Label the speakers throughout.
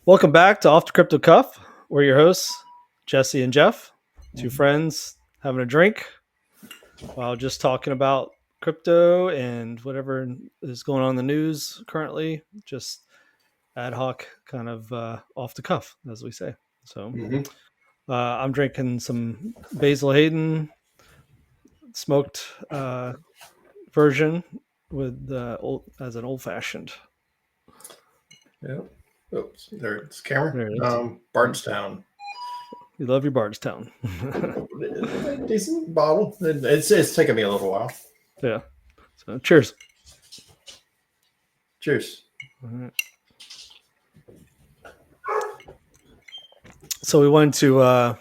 Speaker 1: Welcome back to Off the Crypto Cuff. We're your hosts, Jesse and Jeff, two
Speaker 2: Mhm.
Speaker 1: friends having a drink while just talking about crypto and whatever is going on in the news currently. Just ad hoc, kind of off the cuff, as we say. So
Speaker 2: Mhm.
Speaker 1: I'm drinking some Basil Hayden smoked version with as an old fashioned.
Speaker 2: Yeah. Oops, there's the camera.
Speaker 1: There it is.
Speaker 2: Bardstown.
Speaker 1: You love your Bardstown.
Speaker 2: Decent bottle. It's taken me a little while.
Speaker 1: Yeah. So cheers.
Speaker 2: Cheers.
Speaker 1: All right. So we wanted to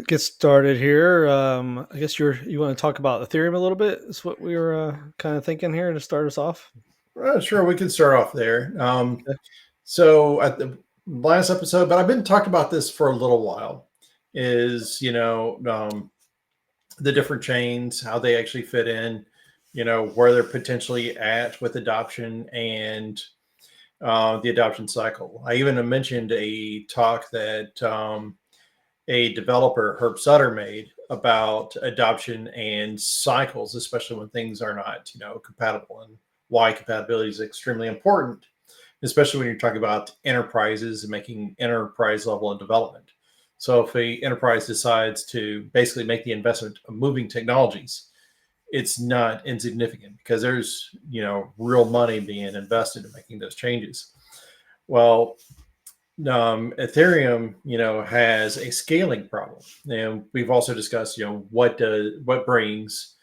Speaker 1: get started here. I guess you want to talk about Ethereum a little bit. Is what we were kind of thinking here to start us off.
Speaker 2: Sure, we can start off there.
Speaker 1: Okay.
Speaker 2: So at the last episode, but I've been talking about this for a little while. Is the different chains, how they actually fit in, where they're potentially at with adoption and the adoption cycle. I even mentioned a talk that a developer, Herb Sutter, made about adoption and cycles, especially when things are not, compatible, and why compatibility is extremely important, especially when you're talking about enterprises and making enterprise level of development. So if a enterprise decides to basically make the investment of moving technologies, it's not insignificant because there's, real money being invested in making those changes. Well, Ethereum, has a scaling problem, and we've also discussed, what brings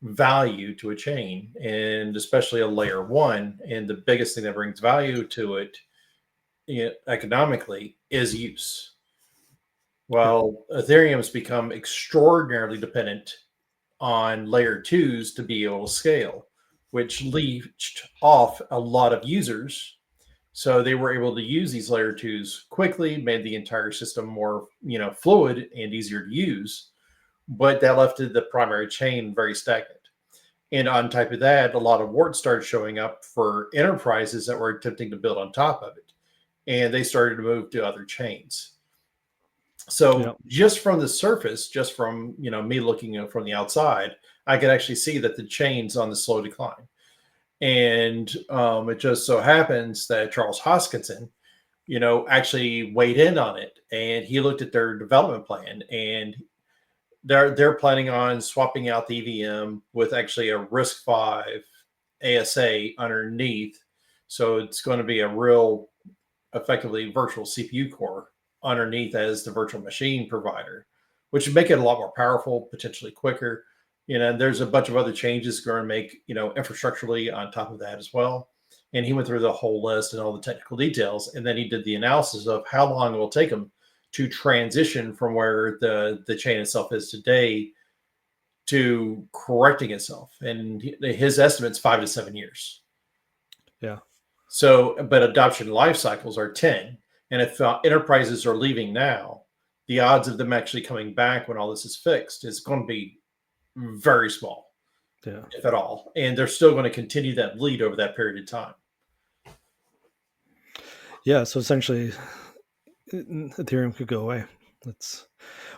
Speaker 2: value to a chain, and especially a layer one. And the biggest thing that brings value to it, economically, is use.
Speaker 1: Yeah.
Speaker 2: Well, Ethereum's become extraordinarily dependent on layer twos to be able to scale, which leached off a lot of users. So they were able to use these layer twos quickly, made the entire system more, fluid and easier to use. But that left the primary chain very stagnant. And on top of that, a lot of warts started showing up for enterprises that were attempting to build on top of it. And they started to move to other chains.
Speaker 1: Yeah.
Speaker 2: So just from the surface, just from me looking from the outside, I could actually see that the chain's on the slow decline. And it just so happens that Charles Hoskinson, actually weighed in on it, and he looked at their development plan, and they're planning on swapping out the EVM with actually a RISC-V ASA underneath. So it's going to be a real, effectively virtual CPU core underneath as the virtual machine provider, which would make it a lot more powerful, potentially quicker. There's a bunch of other changes going to make, infrastructurally on top of that as well. And he went through the whole list and all the technical details. And then he did the analysis of how long it will take him to transition from where the chain itself is today to correcting itself. And his estimate's 5 to 7 years.
Speaker 1: Yeah.
Speaker 2: So, but adoption life cycles are 10. And if enterprises are leaving now, the odds of them actually coming back when all this is fixed is going to be very small,
Speaker 1: Yeah.
Speaker 2: if at all. And they're still going to continue that bleed over that period of time.
Speaker 1: Yeah. So essentially, Ethereum could go away.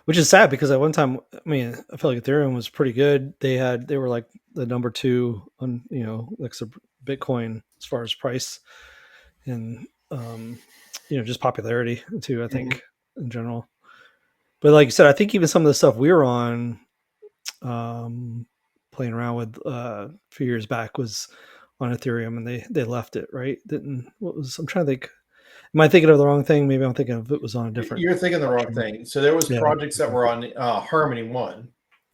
Speaker 1: Which is sad because at one time, I mean, I feel like Ethereum was pretty good. They were like the number two on like Bitcoin as far as price and just popularity too. I think in general. But like you said, I think even some of the stuff we were on, playing around with a few years back was on Ethereum, and they left it, right? Didn't what was I'm trying to think. Am I thinking of the wrong thing? Maybe I'm thinking of it was on a different.
Speaker 2: You're thinking the wrong thing. So there was
Speaker 1: Yeah,
Speaker 2: projects that were on Harmony One,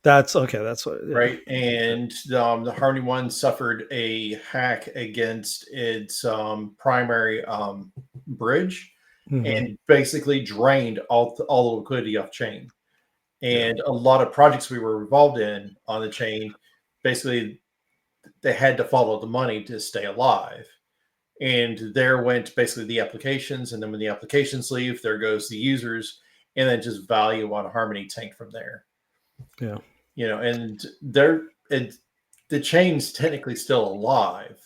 Speaker 1: that's okay. That's what. Yeah,
Speaker 2: right? And the Harmony One suffered a hack against its primary bridge,
Speaker 1: mm-hmm.
Speaker 2: and basically drained all the liquidity off chain.
Speaker 1: Yeah,
Speaker 2: And a lot of projects we were involved in on the chain, basically, they had to follow the money to stay alive. And there went basically the applications, and then when the applications leave, there goes the users, and then just value on Harmony tank from there.
Speaker 1: yeah,
Speaker 2: And the chain's technically still alive,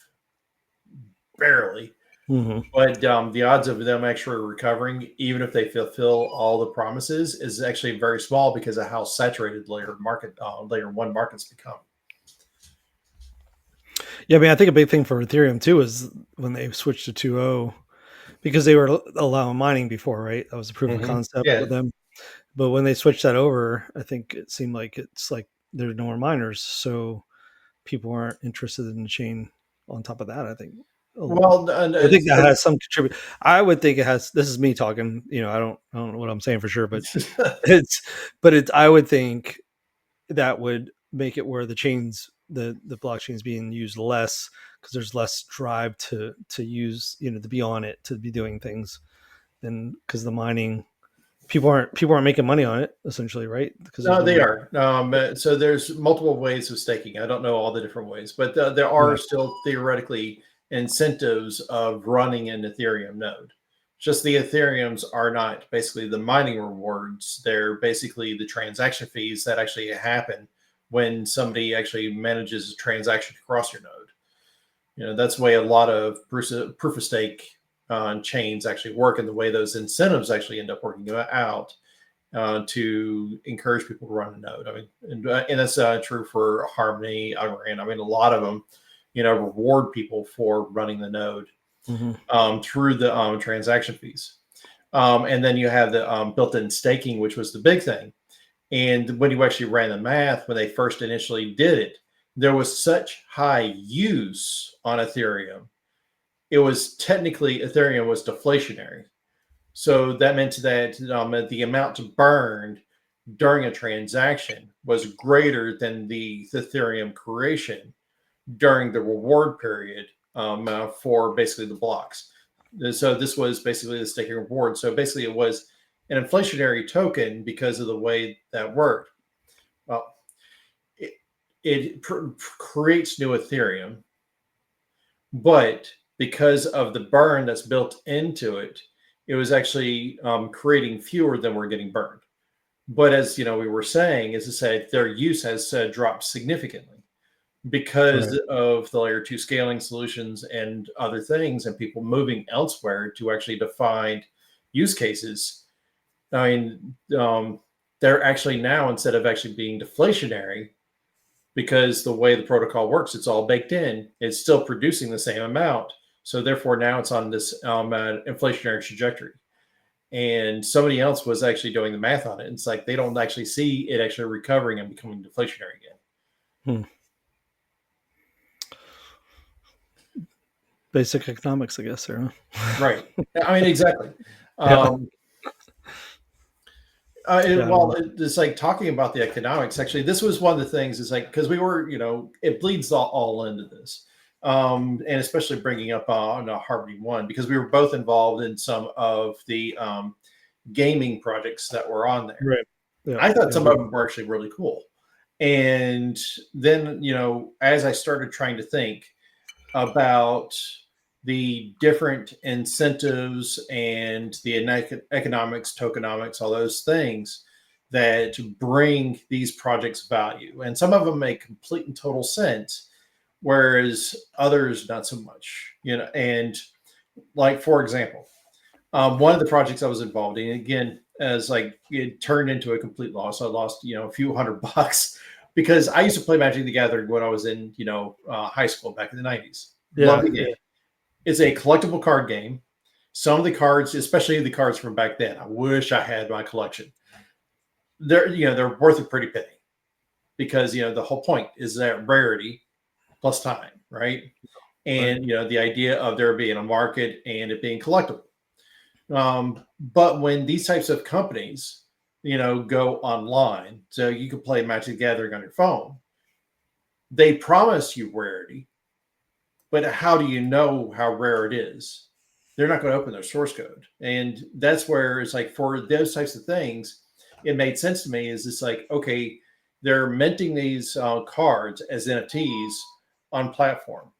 Speaker 2: barely,
Speaker 1: Hmm.
Speaker 2: But the odds of them actually recovering, even if they fulfill all the promises, is actually very small because of how saturated layer one markets become.
Speaker 1: Yeah, I mean, I think a big thing for Ethereum too is when they switched to 2.0, because they were allowing mining before, right? That was a proof of concept
Speaker 2: Yeah.
Speaker 1: with them. But when they switched that over, I think it seemed like it's like there's no more miners, so people aren't interested in the chain. On top of that, I think.
Speaker 2: Well,
Speaker 1: I think that has some contribute. I would think it has. This is me talking. I don't know what I'm saying for sure, but it's, but it's. I would think that would make it where the blockchain is being used less because there's less drive to use, to be on it, to be doing things, than because the mining people aren't making money on it essentially, right? Because there's
Speaker 2: no,
Speaker 1: no
Speaker 2: they
Speaker 1: more.
Speaker 2: are. So there's multiple ways of staking. I don't know all the different ways, but there
Speaker 1: Yeah.
Speaker 2: are still theoretically incentives of running an Ethereum node. Just the Ethereums are not basically the mining rewards. They're basically the transaction fees that actually happen when somebody actually manages a transaction across your node. That's the way a lot of proof of stake chains actually work, and the way those incentives actually end up working out to encourage people to run a node. I mean, and that's true for Harmony, Algorand. I mean, a lot of them, reward people for running the node
Speaker 1: Hmm.
Speaker 2: through the transaction fees. And then you have the built-in staking, which was the big thing. And when you actually ran the math, when they first initially did it, there was such high use on Ethereum. It was technically Ethereum was deflationary. So that meant that the amount burned during a transaction was greater than the Ethereum creation during the reward period for basically the blocks. So this was basically the staking reward. So basically, it was an inflationary token because of the way that worked. Well, it, creates new Ethereum, but because of the burn that's built into it, it was actually creating fewer than were getting burned. But as we were saying, as I said, their use has dropped significantly because
Speaker 1: Right.
Speaker 2: of the layer two scaling solutions and other things, and people moving elsewhere to actually define use cases. I mean, they're actually now, instead of actually being deflationary, because the way the protocol works, it's all baked in. It's still producing the same amount. So therefore, now it's on this inflationary trajectory. And somebody else was actually doing the math on it. It's like they don't actually see it actually recovering and becoming deflationary again.
Speaker 1: Hmm. Basic economics, I guess. There.
Speaker 2: Right. I mean, exactly.
Speaker 1: Yeah.
Speaker 2: Um,
Speaker 1: Yeah.
Speaker 2: it's like talking about the economics. Actually, this was one of the things. Is like because we were, it bleeds all into this, and especially bringing up on Harmony One because we were both involved in some of the gaming projects that were on there.
Speaker 1: Right. Yeah.
Speaker 2: I thought
Speaker 1: Yeah.
Speaker 2: some of them were actually really cool, and then as I started trying to think about the different incentives and the economics, tokenomics, all those things that bring these projects value. And some of them make complete and total sense, whereas others not so much. And like for example, one of the projects I was involved in, again, as like it turned into a complete loss. I lost, a few $100 because I used to play Magic the Gathering when I was in, high school back in the 90s. Love
Speaker 1: Yeah.
Speaker 2: the game. It's a collectible card game. Some of the cards, especially the cards from back then, I wish I had my collection. They're worth a pretty penny because the whole point is that rarity plus time, right?
Speaker 1: Right.
Speaker 2: And the idea of there being a market and it being collectible. But when these types of companies, go online, so you can play Magic the Gathering on your phone, they promise you rarity, but how do you know how rare it is? They're not going to open their source code. And that's where it's like for those types of things, it made sense to me is it's like, okay, they're minting these cards as NFTs on platform.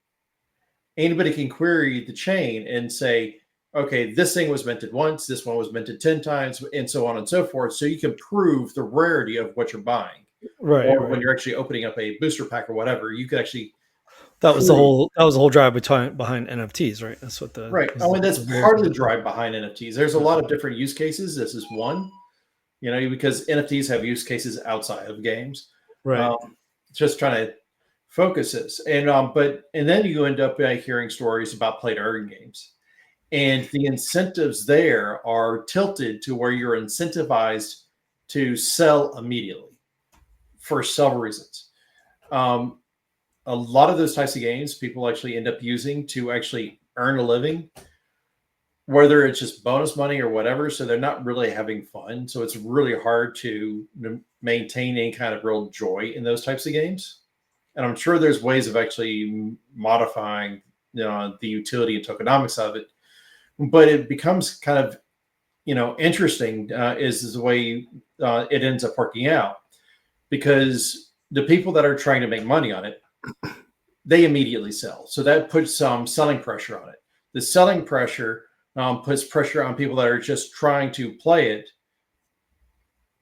Speaker 2: Anybody can query the chain and say, okay, this thing was minted once, this one was minted 10 times, and so on and so forth. So you can prove the rarity of what you're buying.
Speaker 1: Right.
Speaker 2: Or when
Speaker 1: Right.
Speaker 2: you're actually opening up a booster pack or whatever, you could actually
Speaker 1: That was the
Speaker 2: True.
Speaker 1: whole drive behind NFTs, right? That's what the
Speaker 2: Right. I
Speaker 1: was
Speaker 2: mean, that's
Speaker 1: the
Speaker 2: part of the
Speaker 1: very
Speaker 2: drive behind NFTs. There's a lot of different use cases. This is one, because NFTs have use cases outside of games.
Speaker 1: right.
Speaker 2: Um, just trying to focus this. And then you end up hearing stories about play to earn games. And the incentives there are tilted to where you're incentivized to sell immediately for several reasons. Um, a lot of those types of games people actually end up using to actually earn a living, whether it's just bonus money or whatever. So they're not really having fun. So it's really hard to maintain any kind of real joy in those types of games. And I'm sure there's ways of actually modifying the utility and tokenomics of it, but it becomes kind of interesting is the way it ends up working out, because the people that are trying to make money on it, they immediately sell. So that puts some selling pressure on it. The selling pressure puts pressure on people that are just trying to play it,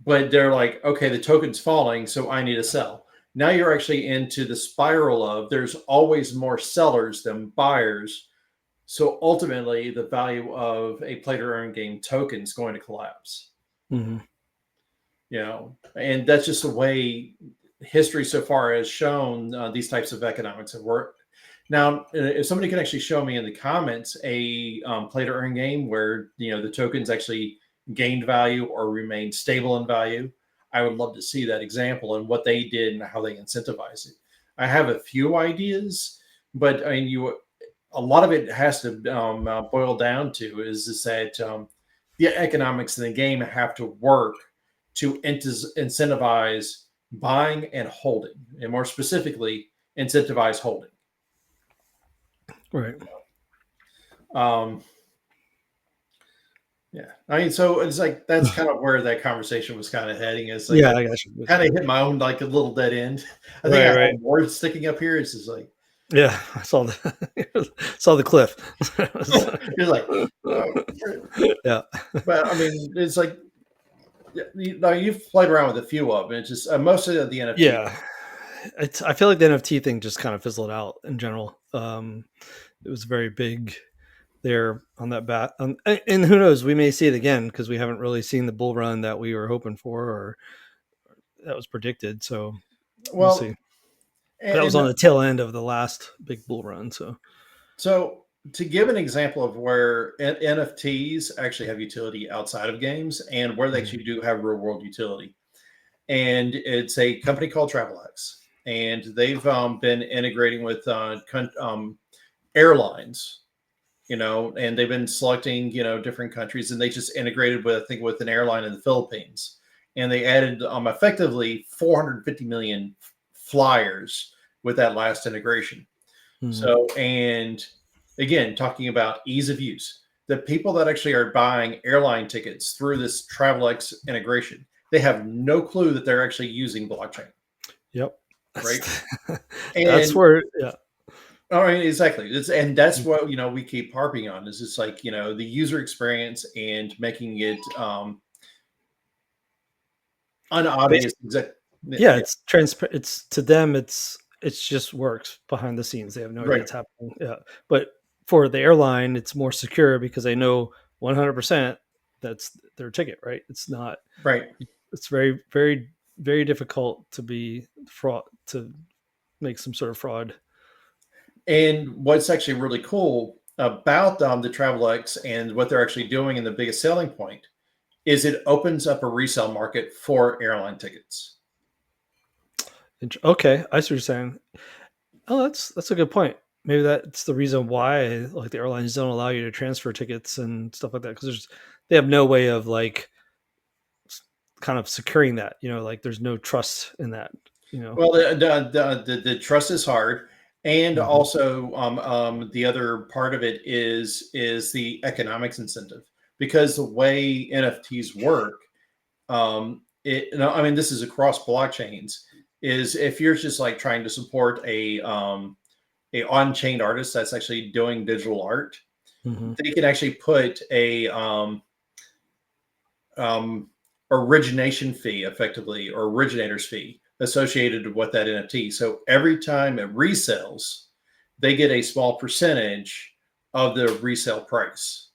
Speaker 2: but they're like, okay, the token's falling, so I need to sell. Now you're actually into the spiral of there's always more sellers than buyers. So ultimately, the value of a play to earn game token is going to collapse.
Speaker 1: Mm-hmm.
Speaker 2: And that's just the way history so far has shown these types of economics have worked. Now, if somebody can actually show me in the comments a play to earn game where the tokens actually gained value or remained stable in value, I would love to see that example and what they did and how they incentivize it. I have a few ideas, but I mean, a lot of it has to boil down to is that the economics in the game have to work to incentivize buying and holding, and more specifically, incentivize holding.
Speaker 1: Right.
Speaker 2: Um, yeah, I mean, so it's like that's kind of where that conversation was kind of heading. Is like
Speaker 1: Yeah,
Speaker 2: I
Speaker 1: I got you.
Speaker 2: kind of hit my own like a little dead end. I think I
Speaker 1: Right,
Speaker 2: have
Speaker 1: right.
Speaker 2: words sticking up here. It's just like
Speaker 1: Yeah, I saw the saw the cliff.
Speaker 2: you're like, oh,
Speaker 1: Yeah.
Speaker 2: but I mean, it's like you've played around with a few of them. It's just mostly of the NFT.
Speaker 1: Yeah. I feel like the NFT thing just kind of fizzled out in general. It was very big there on that bat. And who knows, we may see it again because we haven't really seen the bull run that we were hoping for or that was predicted. So we'll see.
Speaker 2: Well,
Speaker 1: That was
Speaker 2: and
Speaker 1: on the tail end of the last big bull run. So
Speaker 2: so to give an example of where NFTs actually have utility outside of games and where they
Speaker 1: mhm.
Speaker 2: actually do have real world utility, and it's a company called TravelX, and they've been integrating with airlines, and they've been selecting different countries, and they just integrated with I think with an airline in the Philippines, and they added effectively 450 million flyers with that last integration.
Speaker 1: Mhm.
Speaker 2: So, and again, talking about ease of use, the people that actually are buying airline tickets through this TravelX integration, they have no clue that they're actually using blockchain,
Speaker 1: Yep.
Speaker 2: right?
Speaker 1: That's that's
Speaker 2: And
Speaker 1: where yeah.
Speaker 2: all right, exactly. And that's
Speaker 1: Mhm.
Speaker 2: what we keep harping on is just like the user experience and making it unobvious.
Speaker 1: Yeah,
Speaker 2: Yeah,
Speaker 1: it's transparent. It's to them, it's just works behind the scenes. They have no idea
Speaker 2: right,
Speaker 1: it's happening. Yeah, but for the airline, it's more secure because they know 100% that's their ticket, right? It's not.
Speaker 2: right.
Speaker 1: It's very, very, very difficult to be fraud to make some sort of fraud.
Speaker 2: And what's actually really cool about the TravelX and what they're actually doing, and the biggest selling point is it opens up a resale market for airline tickets.
Speaker 1: Okay, I see what you're saying. Oh, that's a good point. Maybe that's the reason why like the airlines don't allow you to transfer tickets and stuff like that because they have no way of like kind of securing that. Like there's no trust in that. You know.
Speaker 2: Well, the trust is hard, and
Speaker 1: Mhm.
Speaker 2: also the other part of it is the economics incentive, because the way NFTs work, I mean, this is across blockchains. Is if you're just like trying to support a on-chain artist that's actually doing digital art,
Speaker 1: Mhm.
Speaker 2: they can actually put a um, origination fee, effectively, or originator's fee associated with that NFT. So every time it resells, they get a small percentage of the resale price.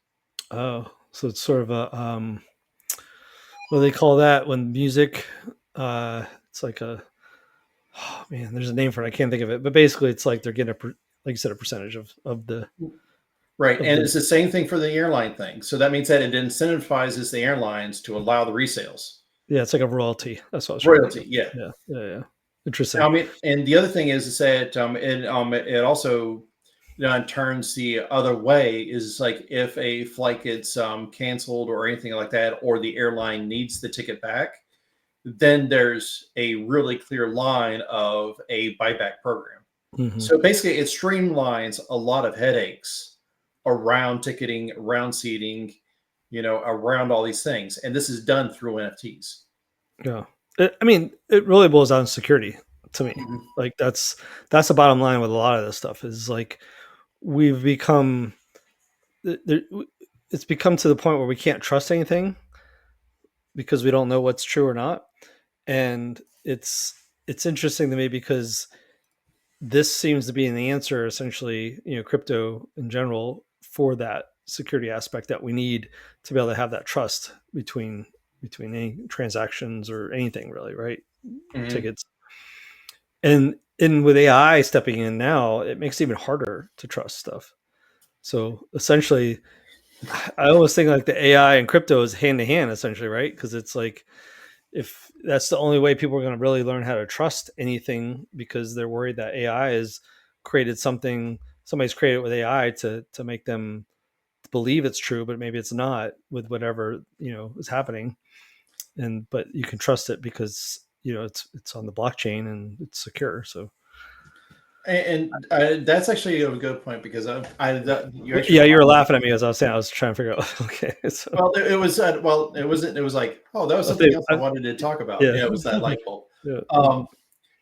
Speaker 1: Oh, so it's sort of a what do they call that when music? It's like a oh man, there's a name for it. I can't think of it, but basically, it's like they're getting like you said, a percentage
Speaker 2: Right.
Speaker 1: of
Speaker 2: And
Speaker 1: the
Speaker 2: it's the same thing for the airline thing. So that means that it incentivizes the airlines to allow the resales.
Speaker 1: yeah, it's like a royalty. That's what I was trying to think
Speaker 2: Royalty,
Speaker 1: of.
Speaker 2: yeah.
Speaker 1: Yeah, yeah, yeah. Interesting.
Speaker 2: I mean, and the other thing is that it also turns the other way. Is like if a flight gets canceled or anything like that, or the airline needs the ticket back, then there's a really clear line of a buyback program.
Speaker 1: Hmm.
Speaker 2: So basically, it streamlines a lot of headaches around ticketing, around seating, around all these things. And this is done through NFTs.
Speaker 1: Yeah, I mean, it really boils down to security to me.
Speaker 2: Mhm.
Speaker 1: Like that's the bottom line with a lot of this stuff. Is like we've become there, it's become to the point where we can't trust anything because we don't know what's true or not. And it's interesting to me because this seems to be an answer, essentially, crypto in general, for that security aspect that we need to be able to have that trust between any transactions or anything really, right?
Speaker 2: Mhm.
Speaker 1: Tickets. And with AI stepping in now, it makes it even harder to trust stuff. So essentially, I always think like the AI and crypto is hand to hand, essentially, right? Because it's like if that's the only way people are going to really learn how to trust anything, because they're worried that AI has created something, somebody's created it with AI to make them believe it's true, but maybe it's not with whatever is happening. And but you can trust it because it's on the blockchain and it's secure. So
Speaker 2: And that's actually a good point because you actually
Speaker 1: yeah, you were
Speaker 2: remind me.
Speaker 1: laughing at me as I was saying. I was trying to figure out. Okay, so
Speaker 2: Well, it was well, it wasn't. It was like, oh, that was
Speaker 1: I
Speaker 2: something
Speaker 1: think
Speaker 2: else I wanted to talk about.
Speaker 1: yeah,
Speaker 2: Yeah, it was that light bulb.
Speaker 1: yeah,
Speaker 2: Um,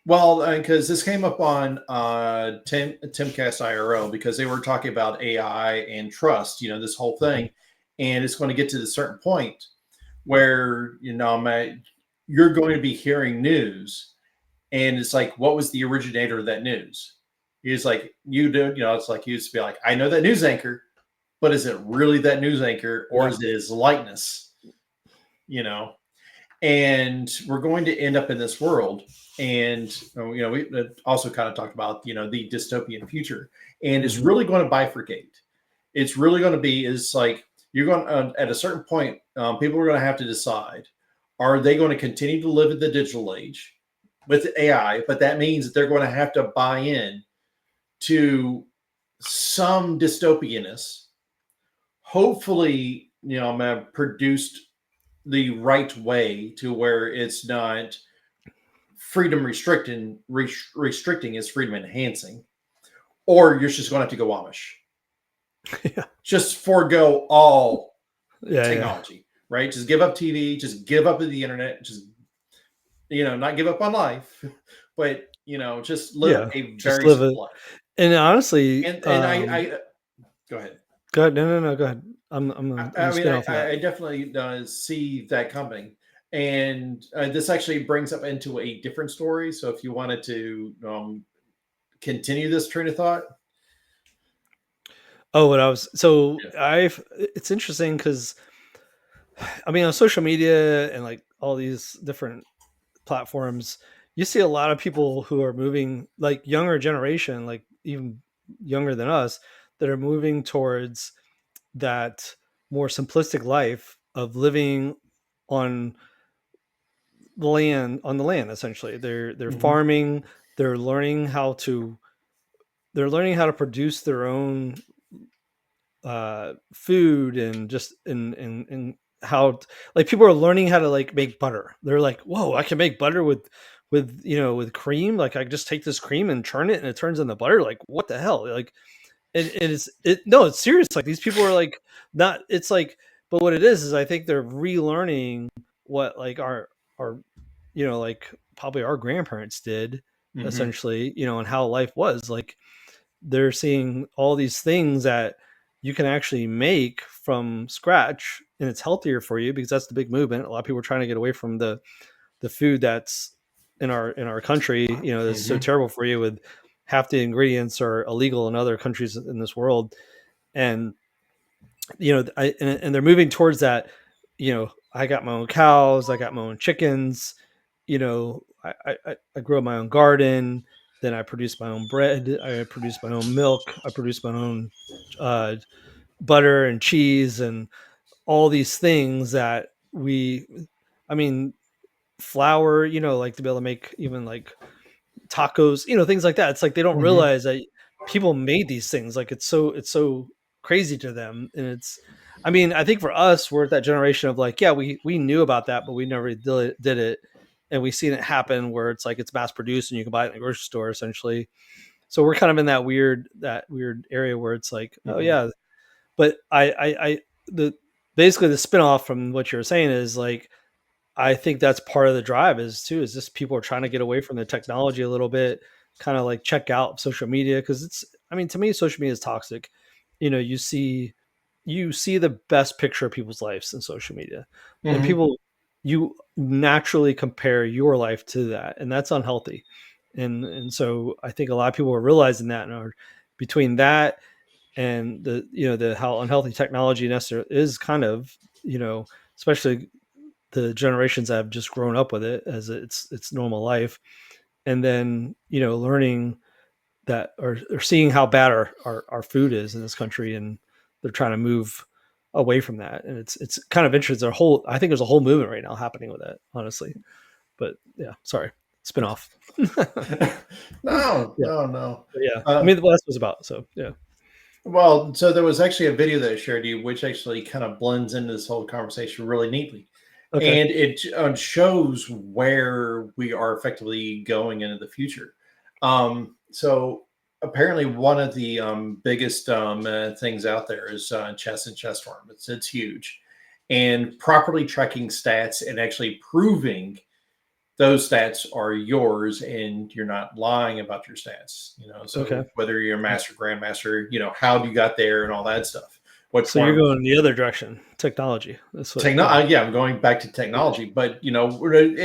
Speaker 2: well, because this came up on Timcast IRL because they were talking about AI and trust. This whole thing, and it's going to get to the certain point where you're going to be hearing news, and it's like, what was the originator of that news? He's like, you do, it's like you used to be like, I know that news anchor, but is it really that news anchor, or
Speaker 1: yeah,
Speaker 2: is it his likeness? You know, and we're going to end up in this world. And we also kind of talked about the dystopian future, and it's
Speaker 1: hmm
Speaker 2: really going to bifurcate. It's really going to be is like you're going at a certain point, people are going to have to decide: are they going to continue to live in the digital age with AI? But that means that they're going to have to buy in to some dystopianness. Hopefully, produced the right way to where it's not freedom restricting is freedom enhancing, or you're just going to have to go Amish.
Speaker 1: yeah,
Speaker 2: Just forego all
Speaker 1: yeah, yeah,
Speaker 2: technology, right? Just give up TV, just give up the internet, just not give up on life, but just live
Speaker 1: yeah.
Speaker 2: a
Speaker 1: Just
Speaker 2: very
Speaker 1: live it.
Speaker 2: simple life.
Speaker 1: And honestly,
Speaker 2: And I go ahead.
Speaker 1: go ahead. No, go ahead. I'm
Speaker 2: I
Speaker 1: gonna
Speaker 2: mean,
Speaker 1: spin off of that.
Speaker 2: I definitely see that coming. And this actually brings up into a different story. So if you wanted to continue this train of thought.
Speaker 1: Oh, what I was so
Speaker 2: Yeah.
Speaker 1: I've it's interesting because I mean on social media and like all these different platforms, you see a lot of people who are moving, like younger generation, like even younger than us, that are moving towards that more simplistic life of living on on the land essentially. They're
Speaker 2: Mhm.
Speaker 1: farming, they're learning how to they're learning how to produce their own food, and just in how like people are learning how to like make butter. They're like, whoa, I can make butter with cream. Like I just take this cream and churn it and it turns into butter. Like what the hell? Like it no, it's serious. Like these people are like not. It's like, but what it is I think they're relearning what like our like probably our grandparents did
Speaker 2: Mhm.
Speaker 1: essentially, and how life was like. They're seeing all these things that you can actually make from scratch, and it's healthier for you because that's the big movement. A lot of people are trying to get away from the food that's in our country, that's so
Speaker 2: Mhm.
Speaker 1: terrible for you with half the ingredients are illegal in other countries in this world. And and they're moving towards that. I got my own cows, I got my own chickens. I grow my own garden. Then I produce my own bread. I produce my own milk. I produce my own uh, butter and cheese and all these things that I mean, flour. Like to be able to make even like tacos, things like that. It's like they don't
Speaker 2: Hmm.
Speaker 1: realize that people made these things. Like it's so crazy to them. And I mean, I think for us, we're at that generation of like, yeah, we knew about that, but we never did it. And we've seen it happen where it's like it's mass produced and you can buy it in the grocery store essentially. So we're kind of in that weird area where it's like, oh
Speaker 2: Hmm.
Speaker 1: yeah. But the basically the spinoff from what you're saying is like, I think that's part of the drive is just people are trying to get away from the technology a little bit, kind of like check out social media because I mean, to me, social media is toxic. You see the best picture of people's lives in social media, and
Speaker 2: Hmm.
Speaker 1: you naturally compare your life to that, and that's unhealthy. And so I think a lot of people are realizing that, and are between that and the how unhealthy technology is kind of, especially the generations that have just grown up with it as it's normal life, and then learning that or seeing how bad our food is in this country, and they're trying to move away from that, and it's kind of interesting. I think there's a whole movement right now happening with that, honestly. But yeah, sorry, spin off. Yeah,
Speaker 2: No, no, no.
Speaker 1: but yeah, I
Speaker 2: Uh,
Speaker 1: mean, what else was about, so yeah.
Speaker 2: well, so there was actually a video that I shared you, which actually kind of blends into this whole conversation really neatly.
Speaker 1: Okay.
Speaker 2: And it shows where we are effectively going into the future. So apparently, one of the biggest things out there is chess and chess tournaments. It's huge, and properly tracking stats and actually proving those stats are yours and you're not lying about your stats.
Speaker 1: Okay.
Speaker 2: So whether you're a
Speaker 1: Yeah.
Speaker 2: master, grandmaster, how you got there and all that stuff. What
Speaker 1: So you're
Speaker 2: form
Speaker 1: going the other direction, technology. That's what.
Speaker 2: techno
Speaker 1: Yeah.
Speaker 2: yeah, I'm going back to technology, but in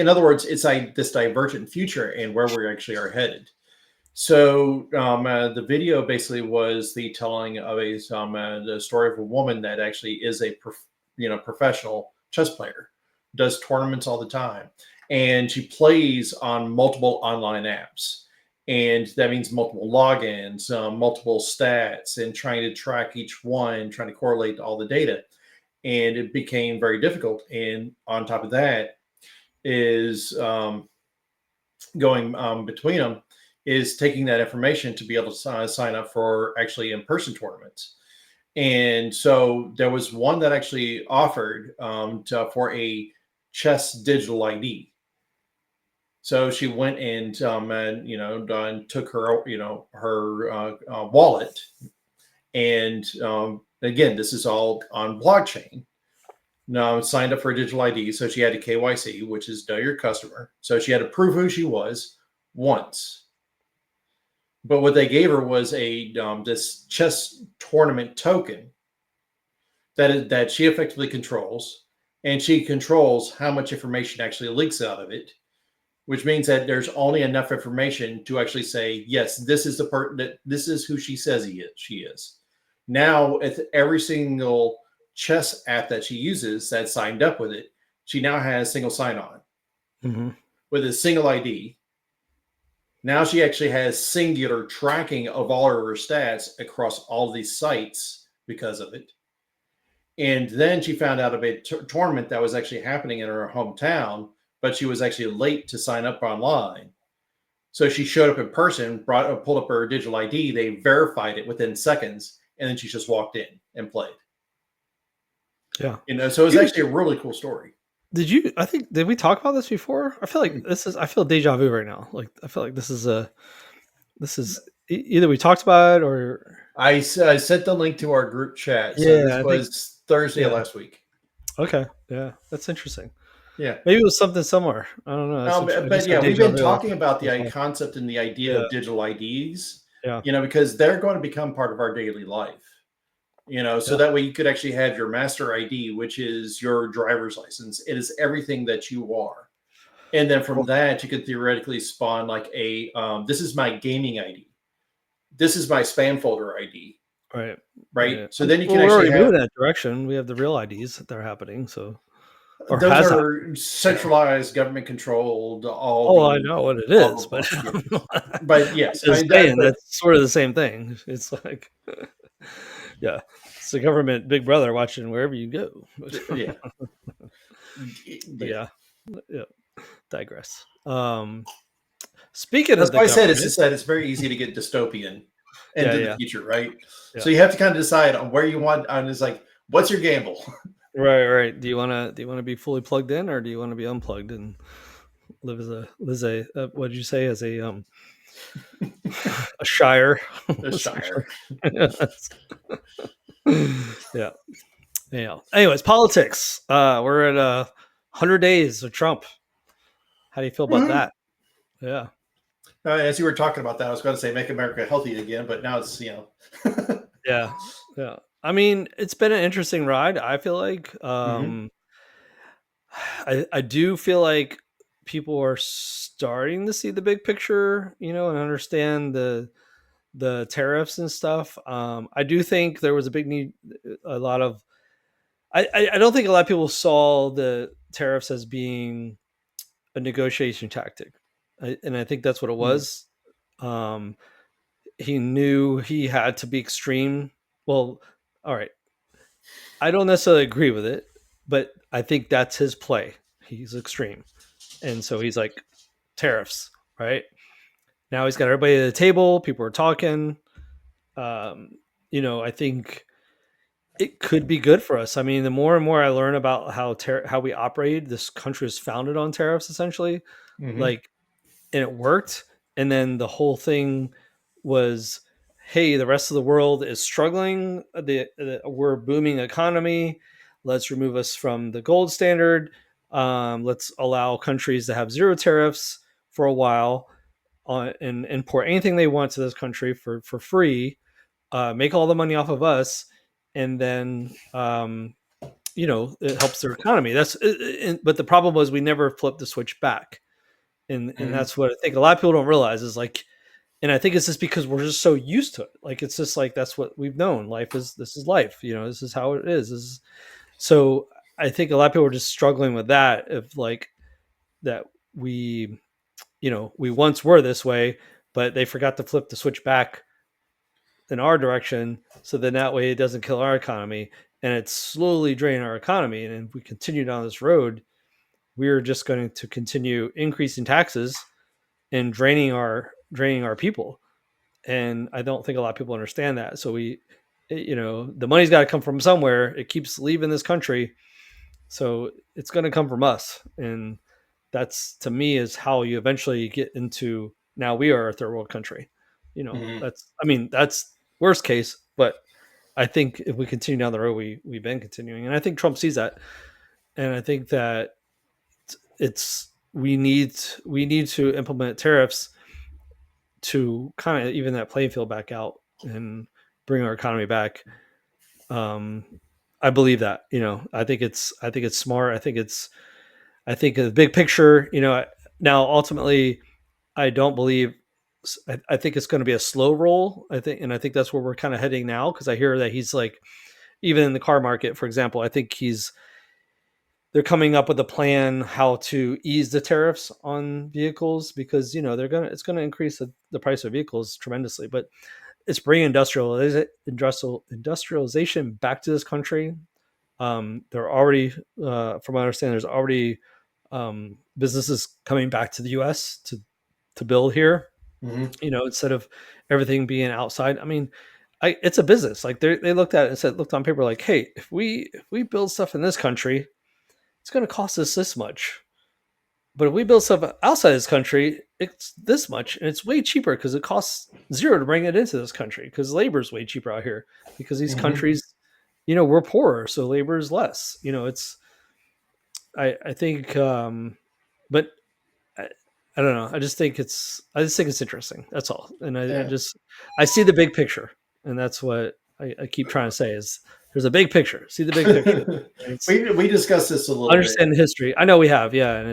Speaker 2: other words, it's like this divergent future and where we actually are headed. So the video basically was the telling of the story of a woman that actually is a professional chess player, does tournaments all the time, and she plays on multiple online apps, and that means multiple logins, multiple stats, and trying to track each one, trying to correlate all the data, and it became very difficult. And on top of that is going between them is taking that information to be able to sign up for actually in-person tournaments. And so there was one that actually offered for a chess digital ID. So she went and took her her wallet, and again, this is all on blockchain. No, signed up for a digital ID, so she had a KYC, which is know your customer. So she had to prove who she was once. But what they gave her was a this chess tournament token that she effectively controls, and she controls how much information actually leaks out of it, which means that there's only enough information to actually say yes, this is the part that this is who she says he is. She is now at every single chess app that she uses that's signed up with it. She now has single sign on
Speaker 1: Hmm.
Speaker 2: with a single ID. Now she actually has singular tracking of all of her stats across all these sites because of it. And then she found out of a tournament that was actually happening in her hometown, but she was actually late to sign up online. So she showed up in person, pulled up her digital ID. They verified it within seconds, and then she just walked in and played.
Speaker 1: Yeah.
Speaker 2: So it was
Speaker 1: You
Speaker 2: actually a really cool story.
Speaker 1: I think did we talk about this before? I feel like I feel deja vu right now. Like I feel like this is either we talked about it or
Speaker 2: I sent the link to our group chat. So
Speaker 1: yeah,
Speaker 2: this
Speaker 1: I think
Speaker 2: was Thursday of
Speaker 1: yeah.
Speaker 2: last week.
Speaker 1: Okay. Yeah. That's interesting.
Speaker 2: Yeah.
Speaker 1: Maybe it was something similar. I don't know. I just
Speaker 2: But
Speaker 1: got
Speaker 2: yeah, we've
Speaker 1: deja
Speaker 2: been
Speaker 1: vu off
Speaker 2: talking about
Speaker 1: this
Speaker 2: the
Speaker 1: all.
Speaker 2: concept and the idea
Speaker 1: Yeah.
Speaker 2: of digital IDs,
Speaker 1: Yeah.
Speaker 2: because they're going to become part of our daily life. So
Speaker 1: Yeah.
Speaker 2: that way you could actually have your master ID, which is your driver's license. It is everything that you are. And then from
Speaker 1: Well,
Speaker 2: that, you could theoretically spawn like this is my gaming ID. this is my spam folder ID,
Speaker 1: Right.
Speaker 2: right?
Speaker 1: Yeah.
Speaker 2: So then you can
Speaker 1: Well, we're
Speaker 2: actually
Speaker 1: already moving
Speaker 2: have
Speaker 1: that direction. We have the real IDs that are happening. So, or
Speaker 2: those
Speaker 1: has happened.
Speaker 2: are
Speaker 1: Yeah.
Speaker 2: centralized, government controlled, all
Speaker 1: Oh, I
Speaker 2: the
Speaker 1: know what it
Speaker 2: blah blah
Speaker 1: is,
Speaker 2: blah.
Speaker 1: but
Speaker 2: Yeah.
Speaker 1: I'm
Speaker 2: But yes, I
Speaker 1: just
Speaker 2: mean that.
Speaker 1: saying
Speaker 2: But
Speaker 1: that's sort of the same thing. It's like, yeah, it's the government, Big Brother, watching wherever you go.
Speaker 2: yeah,
Speaker 1: But
Speaker 2: yeah.
Speaker 1: yeah, yeah. Digress. Speaking
Speaker 2: That's
Speaker 1: of the
Speaker 2: why I said it's
Speaker 1: government,
Speaker 2: just that it's very easy to get dystopian
Speaker 1: yeah,
Speaker 2: into the
Speaker 1: yeah,
Speaker 2: future, right?
Speaker 1: yeah.
Speaker 2: So you have to kind of decide on where you want. On is like, what's your gamble?
Speaker 1: Right, right. Do you wanna be fully plugged in, or do you want to be unplugged and live as a what did you say, as a shire?
Speaker 2: The Shire.
Speaker 1: Yeah. Yeah. Anyways, politics. We're at 100 days of Trump. How do you feel about
Speaker 2: Mhm.
Speaker 1: that? Yeah.
Speaker 2: As you were talking about that, I was going to say make America healthy again, but now it's
Speaker 1: Yeah. Yeah. I mean, it's been an interesting ride. I feel like
Speaker 2: hmm
Speaker 1: I do feel like people are starting to see the big picture, and understand the tariffs and stuff. I do think there was a big need. A lot of I don't think a lot of people saw the tariffs as being a negotiation tactic, and I think that's what it was. Um, he knew he had to be extreme. Well, all right, I don't necessarily agree with it, but I think that's his play. He's extreme, and so he's like tariffs, right? Now he's got everybody at the table. People are talking. Um, I think it could be good for us. I mean, the more and more I learn about how we operate, this country is founded on tariffs, essentially.
Speaker 2: hmm
Speaker 1: Like, and it worked. And then the whole thing was, hey, the rest of the world is struggling. We're a booming economy. Let's remove us from the gold standard. Let's allow countries to have zero tariffs for a while, and import anything they want to this country for free. Make all the money off of us, and then it helps their economy. But the problem was we never flipped the switch back, and
Speaker 2: hmm
Speaker 1: that's what I think a lot of people don't realize is like, and I think it's just because we're just so used to it. Like, it's just like that's what we've known. This is life. This is how it is. So I think a lot of people are just struggling with that. If like that we once were this way, but they forgot to flip the switch back in our direction, so then that way it doesn't kill our economy, and it's slowly draining our economy. And if we continue down this road, we're just going to continue increasing taxes and draining our people. And I don't think a lot of people understand that. So the money's got to come from somewhere. It keeps leaving this country, so it's going to come from us. And that's, to me, is how you eventually get into, now we are a third world country.
Speaker 2: hmm
Speaker 1: That's worst case, but I think if we continue down the road we've been continuing, and I think Trump sees that, and I think that it's we need to implement tariffs to kind of even that playing field back out and bring our economy back. Um, I believe that. I think it's smart. I think the big picture. Now ultimately, I don't believe. I think it's going to be a slow roll. I think that's where we're kind of heading now, because I hear that he's like, even in the car market, for example. I think they're coming up with a plan how to ease the tariffs on vehicles, because it's gonna increase the price of vehicles tremendously. But it's bringing industrialization back to this country. There are already, from what I understand, there's already businesses coming back to the U.S. to build here.
Speaker 2: hmm
Speaker 1: Instead of everything being outside. I mean, it's a business. Like, they looked at it and looked on paper like, hey, if we build stuff in this country, it's going to cost us this much. But if we build stuff outside this country, it's this much, and it's way cheaper because it costs zero to bring it into this country, because labor is way cheaper out here, because these
Speaker 2: hmm
Speaker 1: countries, we're poorer, so labor is less. It's I think, but I, I don't know. I just think it's interesting. That's all. And
Speaker 2: Yeah.
Speaker 1: I see the big picture, and that's what I keep trying to say is there's a big picture. See the big picture. It's
Speaker 2: we discussed this a little bit.
Speaker 1: understand the history. I know we have, yeah, and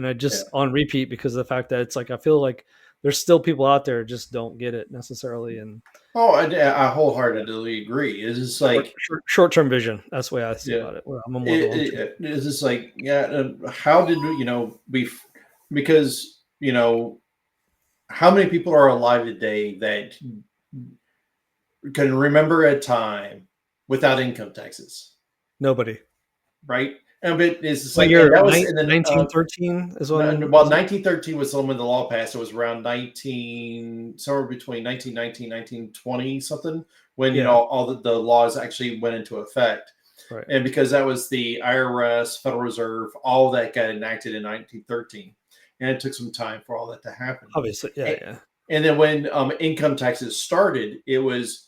Speaker 1: I just
Speaker 2: Yeah.
Speaker 1: on repeat, because of the fact that it's like I feel like there's still people out there who just don't get it necessarily, and
Speaker 2: Oh, I wholeheartedly agree. It's just like,
Speaker 1: short term vision. That's the way I see
Speaker 2: yeah,
Speaker 1: about it. Well, I'm more of a long term.
Speaker 2: it's just like, yeah. How did we, because how many people are alive today that can remember a time without income taxes,
Speaker 1: Nobody.
Speaker 2: right? And but it's just
Speaker 1: What
Speaker 2: like, and
Speaker 1: year?
Speaker 2: that was, and then
Speaker 1: 1913 is when
Speaker 2: well,
Speaker 1: was it?
Speaker 2: 1913 was when the law passed. It was around somewhere between 1919, 1920 something, when
Speaker 1: Yeah.
Speaker 2: all the laws actually went into effect.
Speaker 1: Right.
Speaker 2: And because that was the IRS, Federal Reserve, all that got enacted in 1913, and it took some time for all that to happen.
Speaker 1: Obviously. Yeah.
Speaker 2: And,
Speaker 1: Yeah.
Speaker 2: and then when income taxes started, it was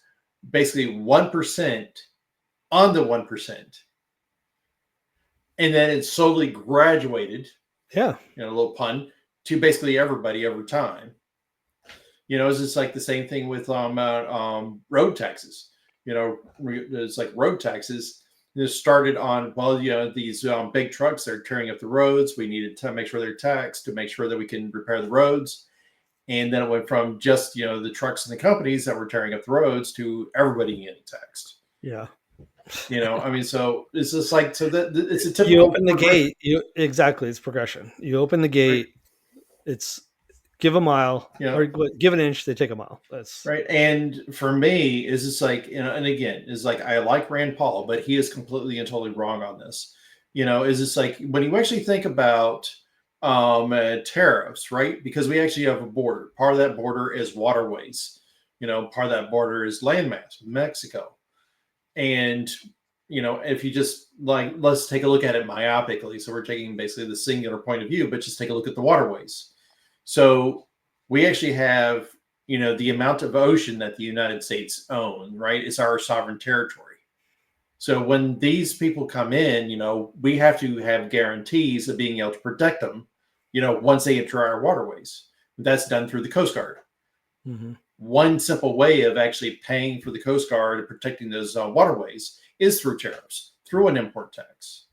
Speaker 2: basically 1% on the 1%, and then it slowly graduated,
Speaker 1: Yeah.
Speaker 2: a little pun, to basically everybody over time. It's just like the same thing with road taxes. It's like road taxes. This started on, well, these big trucks that are tearing up the roads. We needed to make sure they're taxed to make sure that we can repair the roads. And then it went from just the trucks and the companies that were tearing up the roads to everybody getting taxed.
Speaker 1: Yeah.
Speaker 2: I mean, so it's just like, so that it's a
Speaker 1: You
Speaker 2: typical
Speaker 1: open the
Speaker 2: progression.
Speaker 1: gate. Exactly. It's progression. You open the
Speaker 2: Right.
Speaker 1: gate. It's give a mile
Speaker 2: You know,
Speaker 1: or give an inch. They take a mile. That's
Speaker 2: right. And for me, is just like, and again, is like, I like Rand Paul, but he is completely and totally wrong on this. Is just like, when you actually think about tariffs, right? Because we actually have a border. Part of that border is waterways. Part of that border is landmass, Mexico. And if you just like, let's take a look at it myopically. So we're taking basically the singular point of view, but just take a look at the waterways. So we actually have, the amount of ocean that the United States own, right? It's our sovereign territory. So when these people come in, we have to have guarantees of being able to protect them, once they enter our waterways. That's done through the Coast Guard.
Speaker 1: mm-hmm.
Speaker 2: One simple way of actually paying for the Coast Guard and protecting those waterways is through tariffs, through an import tax,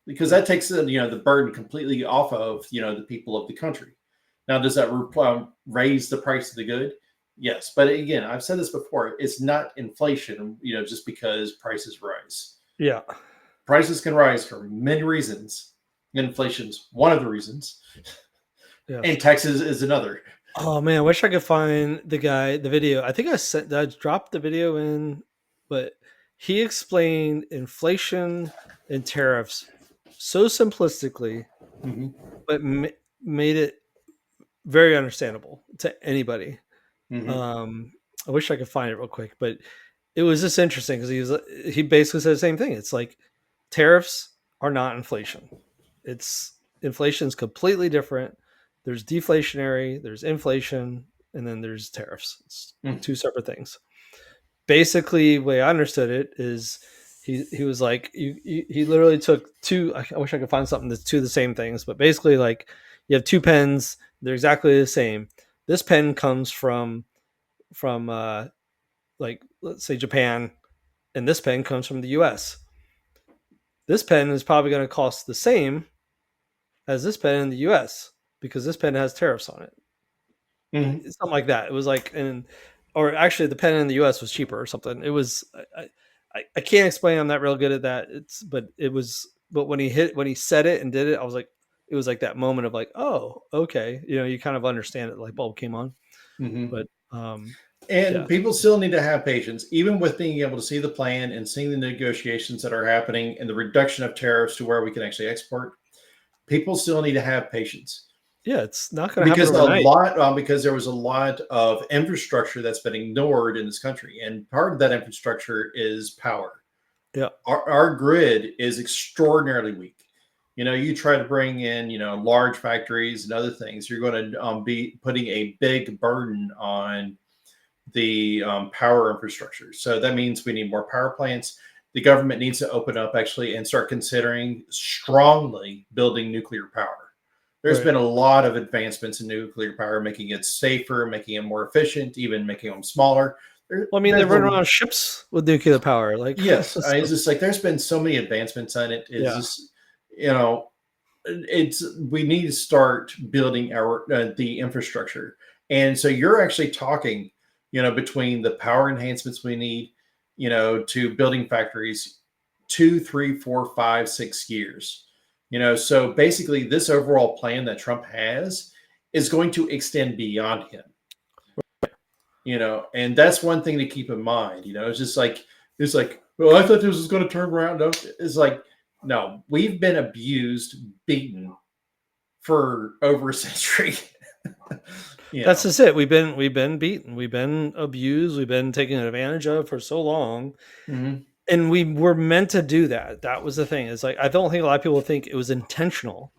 Speaker 2: because that takes the burden completely off of the people of the country. Now, does that raise the price of the good? Yes, but again, I've said this before. It's not inflation, just because prices rise.
Speaker 1: Yeah.
Speaker 2: Prices can rise for many reasons. Inflation's one of the reasons,
Speaker 1: Yes.
Speaker 2: and taxes is another.
Speaker 1: Oh man, I wish I could find the video. I think I dropped the video in, but he explained inflation and tariffs so simplistically,
Speaker 2: Mm-hmm.
Speaker 1: but made it very understandable to anybody.
Speaker 2: Mm-hmm.
Speaker 1: I wish I could find it real quick, but it was just interesting because he basically said the same thing. It's like tariffs are not inflation. Inflation is completely different. There's deflationary, there's inflation, and then there's tariffs. It's two separate things. Basically, the way I understood it is he was like he literally took two. I wish I could find something that's two of the same things, but basically like you have two pens, they're exactly the same. This pen comes from like let's say Japan, and this pen comes from the US. This pen is probably going to cost the same as this pen in the US because this pen has tariffs on it.
Speaker 2: Mm-hmm.
Speaker 1: Something like that. It was like, or actually, the pen in the US was cheaper or something. It was, I can't explain. I'm not real good at that. But when he said it and did it, I was like, it was like that moment of like, oh, okay. You kind of understand it. Like bulb came on.
Speaker 2: Mm-hmm.
Speaker 1: But,
Speaker 2: and
Speaker 1: yeah.
Speaker 2: people still need to have patience, even with being able to see the plan and seeing the negotiations that are happening and the reduction of tariffs to where we can actually export. People still need to have patience.
Speaker 1: Yeah, it's not going to happen overnight.
Speaker 2: Because there was a lot of infrastructure that's been ignored in this country, and part of that infrastructure is power.
Speaker 1: Yeah,
Speaker 2: our grid is extraordinarily weak. You try to bring in large factories and other things, you're going to be putting a big burden on the power infrastructure. So that means we need more power plants. The government needs to open up actually and start considering strongly building nuclear power. There's been a lot of advancements in nuclear power, making it safer, making it more efficient, even making them smaller.
Speaker 1: Well, I mean, they run around ships with nuclear power. Like,
Speaker 2: yes, it's just like there's been so many advancements on it. It's just, we need to start building the infrastructure. And so you're actually talking, between the power enhancements we need, to building factories, 2, 3, 4, 5, 6 years. So basically, this overall plan that Trump has is going to extend beyond him. And that's one thing to keep in mind. It's like, well, I thought this was going to turn around. No, it's like, no, we've been abused, beaten for over a century.
Speaker 1: That's just it. We've been beaten. We've been abused. We've been taken advantage of for so long.
Speaker 2: Mm-hmm.
Speaker 1: And we were meant to do that. That was the thing. It's like, I don't think a lot of people think it was intentional.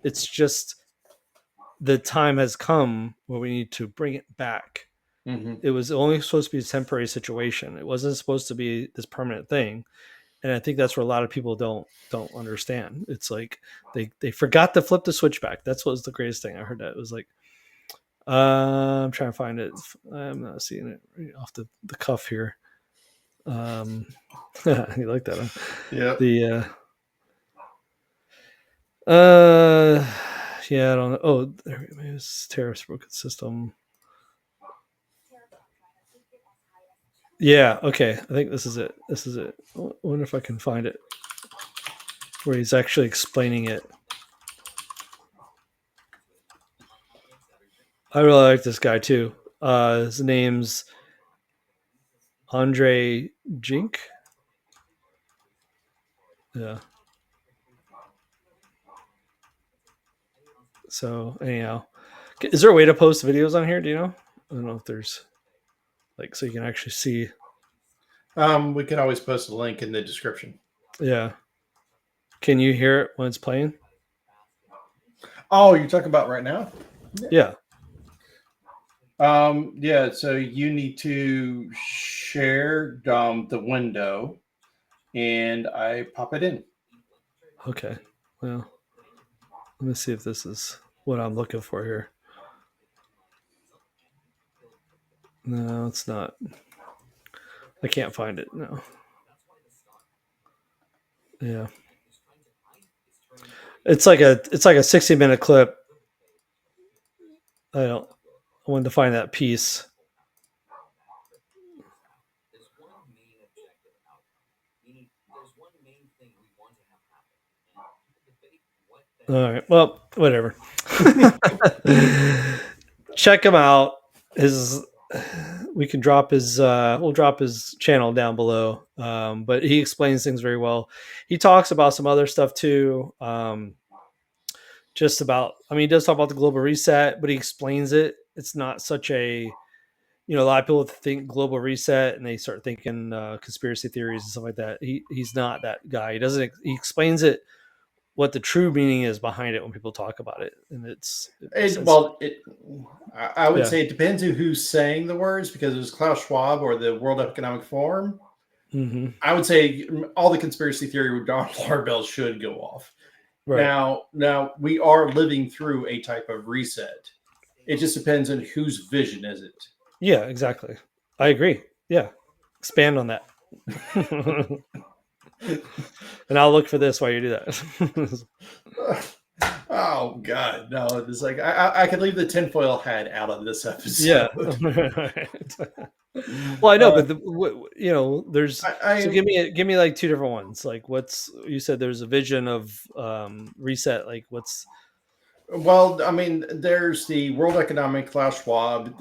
Speaker 1: It's just the time has come where we need to bring it back.
Speaker 2: Mm-hmm.
Speaker 1: It was only supposed to be a temporary situation. It wasn't supposed to be this permanent thing. And I think that's where a lot of people don't understand. It's like they forgot to flip the switch back. That's what was the greatest thing I heard. That it was like, I'm trying to find it. I'm not seeing it right off the cuff here. You like that? Huh?
Speaker 2: Yeah.
Speaker 1: Yeah, I don't know. Oh, there it is. Tariffs broken system. Yeah, okay. I think this is it. I wonder if I can find it where he's actually explaining it. I really like this guy too. His name's Andre Jink. Yeah. So anyhow, is there a way to post videos on here? Do you know? I don't know if there's like, so you can actually see.
Speaker 2: We can always post a link in the description.
Speaker 1: Yeah. Can you hear it when it's playing?
Speaker 2: Oh, you're talking about right now?
Speaker 1: Yeah.
Speaker 2: Yeah. So you need to share the window, and I pop it in.
Speaker 1: Okay. Well, let me see if this is what I'm looking for here. No, it's not. I can't find it. No. Yeah. It's like a 60-minute clip. I wanted to find that piece. All right. Well, whatever. Check him out. We can drop his we'll drop his channel down below. But he explains things very well. He talks about some other stuff too. Just about, he does talk about the global reset, but he explains it. It's not such a, a lot of people think global reset and they start thinking conspiracy theories and stuff like that. He's not that guy. He explains it, what the true meaning is behind it when people talk about it. And
Speaker 2: I would say it depends on who's saying the words, because it was Klaus Schwab or the World Economic Forum.
Speaker 1: Mm-hmm.
Speaker 2: I would say all the conspiracy theory dollar bills should go off. Right. Now we are living through a type of reset. It just depends on whose vision is it.
Speaker 1: Yeah, exactly. I agree. Yeah. Expand on that. And I'll look for this while you do that.
Speaker 2: Oh God, no! It's like I could leave the tinfoil hat out of this episode.
Speaker 1: Yeah. Well, I know, but there's. So give me like two different ones. Like, you said there's a vision of reset. Like, what's?
Speaker 2: Well, there's the World Economic, Klaus Schwab,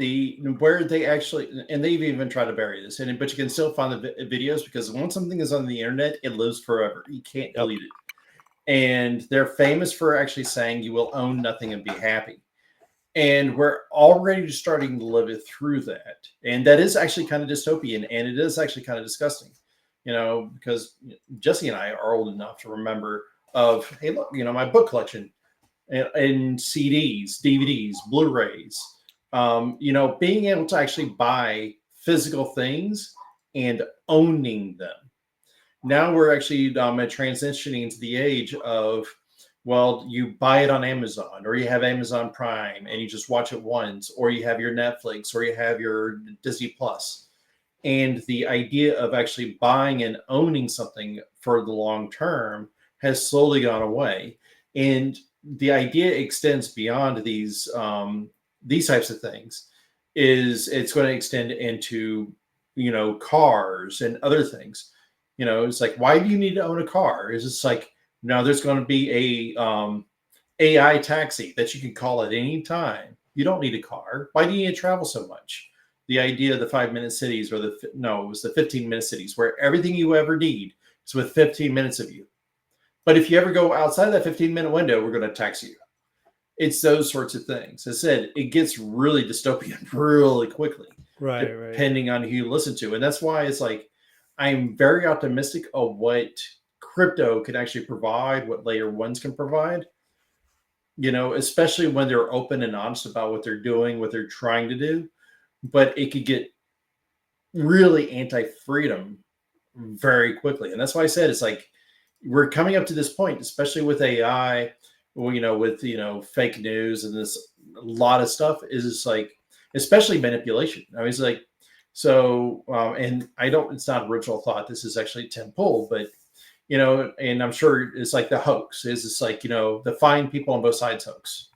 Speaker 2: where they actually, and they've even tried to bury this, but you can still find the videos, because once something is on the internet, it lives forever. You can't delete it. And they're famous for actually saying you will own nothing and be happy. And we're already starting to live it through that. And that is actually kind of dystopian, and it is actually kind of disgusting, because Jesse and I are old enough to remember of, hey, look, my book collection. And CDs, DVDs, Blu-rays, being able to actually buy physical things and owning them. Now we're actually transitioning into the age of, well, you buy it on Amazon, or you have Amazon Prime and you just watch it once, or you have your Netflix, or you have your Disney Plus. And the idea of actually buying and owning something for the long term has slowly gone away. And the idea extends beyond these these types of things, is it's going to extend into, cars and other things. It's like, why do you need to own a car? Is it's like, now there's going to be a AI taxi that you can call at any time. You don't need a car. Why do you need to travel so much? The idea of the 5-minute cities, or it was the 15-minute cities, where everything you ever need is with 15 minutes of you. But if you ever go outside of that 15-minute window, we're going to tax you. It's those sorts of things. As I said, it gets really dystopian really quickly,
Speaker 1: Right.
Speaker 2: depending on who you listen to. And that's why it's like, I'm very optimistic of what crypto can actually provide, what layer ones can provide, especially when they're open and honest about what they're doing, what they're trying to do. But it could get really anti-freedom very quickly. And that's why I said, it's like, we're coming up to this point, especially with AI, with fake news and this, a lot of stuff is just like, especially manipulation. I mean, it's like, so and it's not original thought, this is actually Tim Pool, but and I'm sure it's like the hoax is, it's like, the fine people on both sides hoax.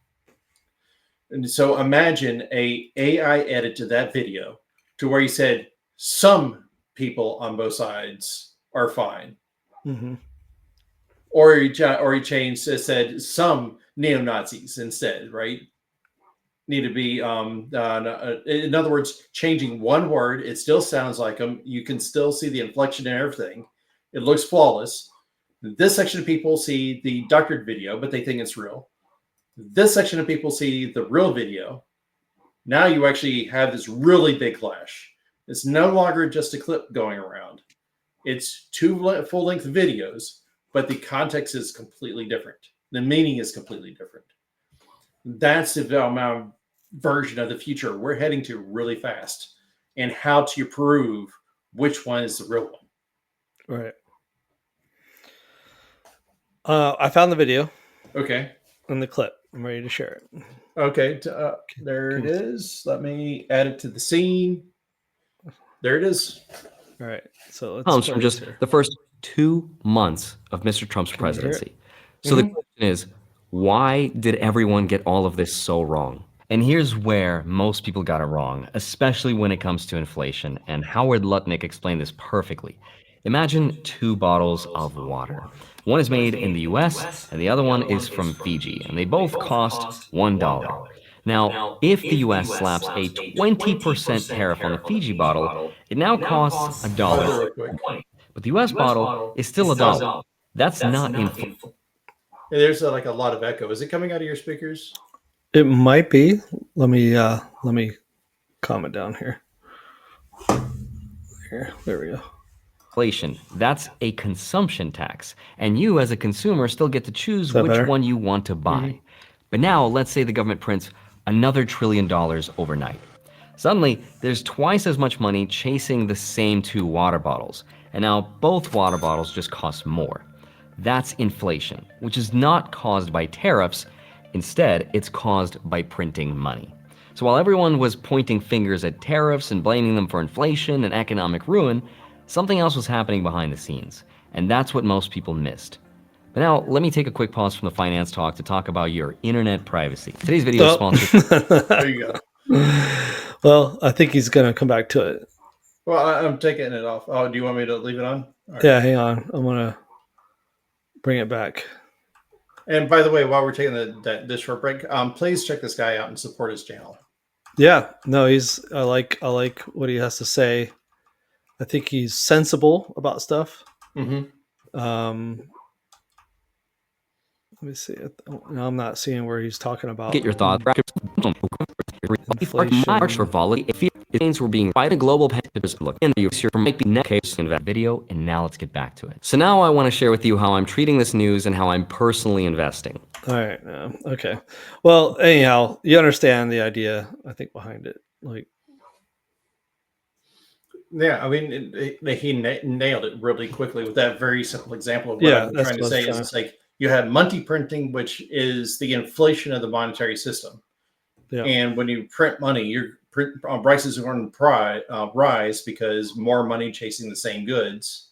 Speaker 2: And so imagine a AI edit to that video to where he said some people on both sides are fine.
Speaker 1: Mm-hmm.
Speaker 2: Or he changed, said some neo-Nazis instead, right? Need to be, in other words, changing one word. It still sounds like them. You can still see the inflection and everything. It looks flawless. This section of people see the doctored video, but they think it's real. This section of people see the real video. Now you actually have this really big clash. It's no longer just a clip going around. It's 2 full-length videos, but the context is completely different. The meaning is completely different. That's the version of the future we're heading to really fast. And how to prove which one is the real one.
Speaker 1: Right. I found the video.
Speaker 2: Okay.
Speaker 1: And the clip. I'm ready to share it.
Speaker 2: Okay. There it is. Let me add it to the scene. There it is.
Speaker 1: All right. So let's
Speaker 3: comes from just the first 2 months of Mr. Trump's presidency. So the question is, why did everyone get all of this so wrong? And here's where most people got it wrong, especially when it comes to inflation, and Howard Lutnick explained this perfectly. Imagine 2 bottles of water. One is made in the US, and the other one is from Fiji, and they both cost $1. Now, if the US slaps a 20% tariff on the Fiji bottle, it now costs $1. But the US bottle is still $1. That's not inflation.
Speaker 2: There's like a lot of echo. Is it coming out of your speakers?
Speaker 1: It might be. Let me calm it down here. There we go.
Speaker 3: Inflation. That's a consumption tax, and you as a consumer still get to choose which
Speaker 1: better?
Speaker 3: one you want to buy. But now let's say the government prints another $1 trillion overnight. Suddenly, there's twice as much money chasing the same 2 water bottles, and now both water bottles just cost more. That's inflation, which is not caused by tariffs. Instead, it's caused by printing money. So while everyone was pointing fingers at tariffs and blaming them for inflation and economic ruin, something else was happening behind the scenes, and that's what most people missed. But now, let me take a quick pause from the finance talk to talk about your internet privacy. Today's video is sponsored.
Speaker 2: There you go.
Speaker 1: Well, I think he's going to come back to it.
Speaker 2: Well, I'm taking it off. Oh, do you want me to leave it on?
Speaker 1: Right. Yeah, hang on. I'm going to bring it back.
Speaker 2: And by the way, while we're taking this short break, please check this guy out and support his channel.
Speaker 1: Yeah, no, I like what he has to say. I think he's sensible about stuff. Let me see. No, I'm not seeing where he's talking about.
Speaker 3: Get your thoughts. March for volatile. If things were being quite a global pandemic, look in the year from the next case in that video, and now let's get back to it. So now I want to share with you how I'm treating this news and how I'm personally investing.
Speaker 1: All right. Okay. Well, anyhow, you understand the idea, I think, behind it. Like,
Speaker 2: yeah, I mean, he nailed it really quickly with that very simple example of what I'm trying to say. Is it's like you have money printing, which is the inflation of the monetary system. Yeah. And when you print money, your prices are going to rise because more money chasing the same goods,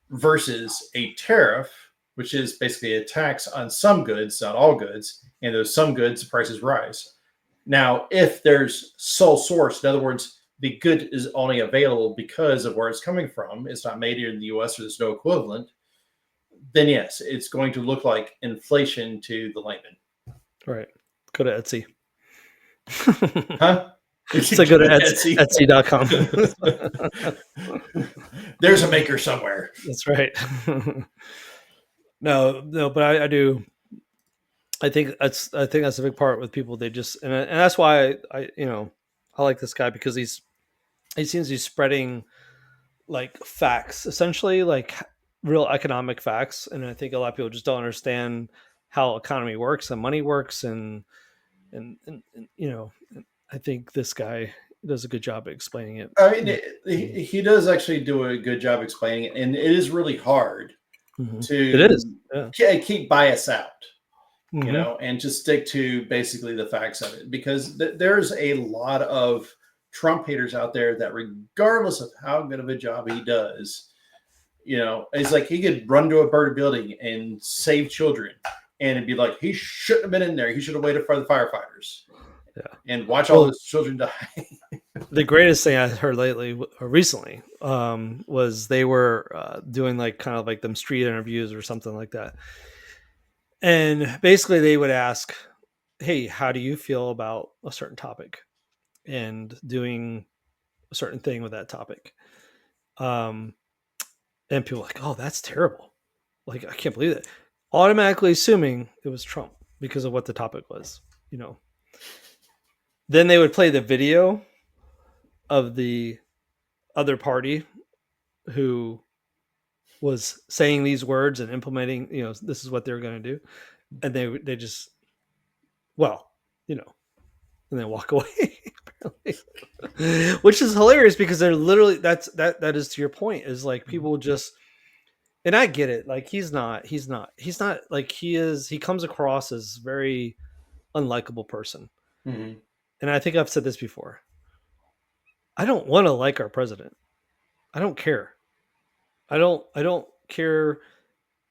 Speaker 2: versus a tariff, which is basically a tax on some goods, not all goods, and those some goods, the prices rise. Now, if there's sole source, in other words, the good is only available because of where it's coming from, it's not made here in the US or there's no equivalent, then yes, it's going to look like inflation to the layman.
Speaker 1: Right. Go to Etsy.
Speaker 2: Huh?
Speaker 1: So go to Etsy.com.
Speaker 2: There's a maker somewhere.
Speaker 1: That's right. No, but I do. I think that's a big part with people. They just and that's why I like this guy, because he seems to be spreading like facts, essentially like real economic facts, and I think a lot of people just don't understand how economy works and money works, and I think this guy does a good job of explaining it.
Speaker 2: I mean, he does actually do a good job explaining it, and it is really hard to keep bias out, and just stick to basically the facts of it, because there's a lot of Trump haters out there that, regardless of how good of a job he does, it's like he could run to a burning building and save children, and it'd be like, he shouldn't have been in there. He should have waited for the firefighters. Yeah, and watch all those children die.
Speaker 1: The greatest thing I heard recently, was they were doing like kind of like them street interviews or something like that, and basically they would ask, "Hey, how do you feel about a certain topic?" and doing a certain thing with that topic. And people were like, "Oh, that's terrible! Like, I can't believe that." Automatically assuming it was Trump because of what the topic was, Then they would play the video of the other party who was saying these words and implementing, this is what they're going to do. And they just, and then walk away, which is hilarious, because they're literally, that is, to your point, is like people just, and I get it. Like he's not like he comes across as very unlikable person.
Speaker 2: Mm-hmm.
Speaker 1: And I think I've said this before. I don't want to like our president. I don't care. I don't care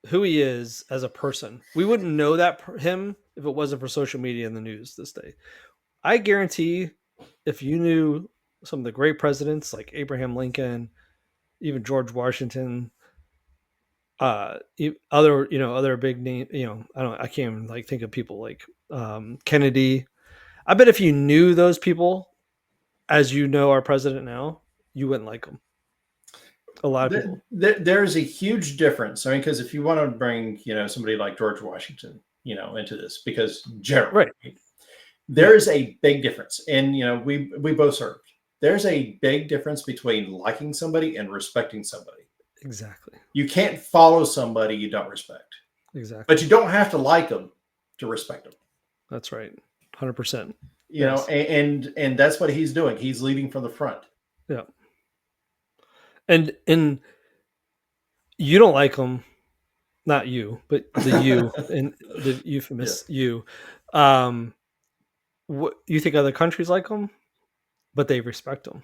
Speaker 1: who he is as a person. We wouldn't know him if it wasn't for social media and the news this day. I guarantee if you knew some of the great presidents like Abraham Lincoln, even George Washington, other big name, I can't even like think of people like Kennedy. I bet if you knew those people as you know our president now, you wouldn't like them. A lot of people.
Speaker 2: There's a huge difference. I mean, because if you want to bring, somebody like George Washington, into this, because generally, right, there is a big difference. And, we both served. There's a big difference between liking somebody and respecting somebody.
Speaker 1: Exactly. You
Speaker 2: can't follow somebody you don't respect.
Speaker 1: Exactly.
Speaker 2: But you don't have to like them to respect them.
Speaker 1: That's right. 100%.
Speaker 2: And that's what he's doing. He's leading from the front.
Speaker 1: Yeah. And you don't like them, not you, but the you and the euphemous you. What you think other countries like them, but they respect them,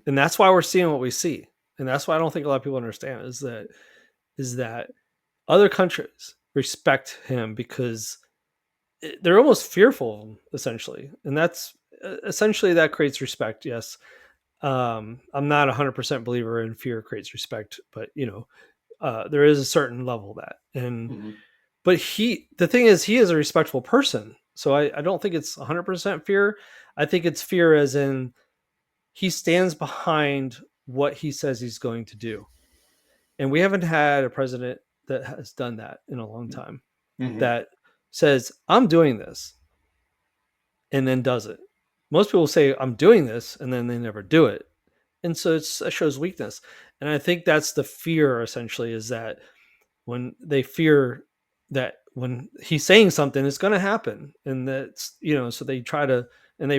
Speaker 1: and that's why we're seeing what we see, and that's why I don't think a lot of people understand is that other countries respect him because they're almost fearful of him, essentially, and that's essentially that creates respect. Yes. I'm not 100% believer in fear creates respect, but there is a certain level of that. And, but the thing is, he is a respectful person. So I don't think it's 100% fear. I think it's fear as in he stands behind what he says he's going to do. And we haven't had a president that has done that in a long time, that says, I'm doing this, and then does it. Most people say, I'm doing this, and then they never do it. And so it shows weakness. And I think that's the fear, essentially, is that when they fear that when he's saying something, it's going to happen. And that's, so they try to, and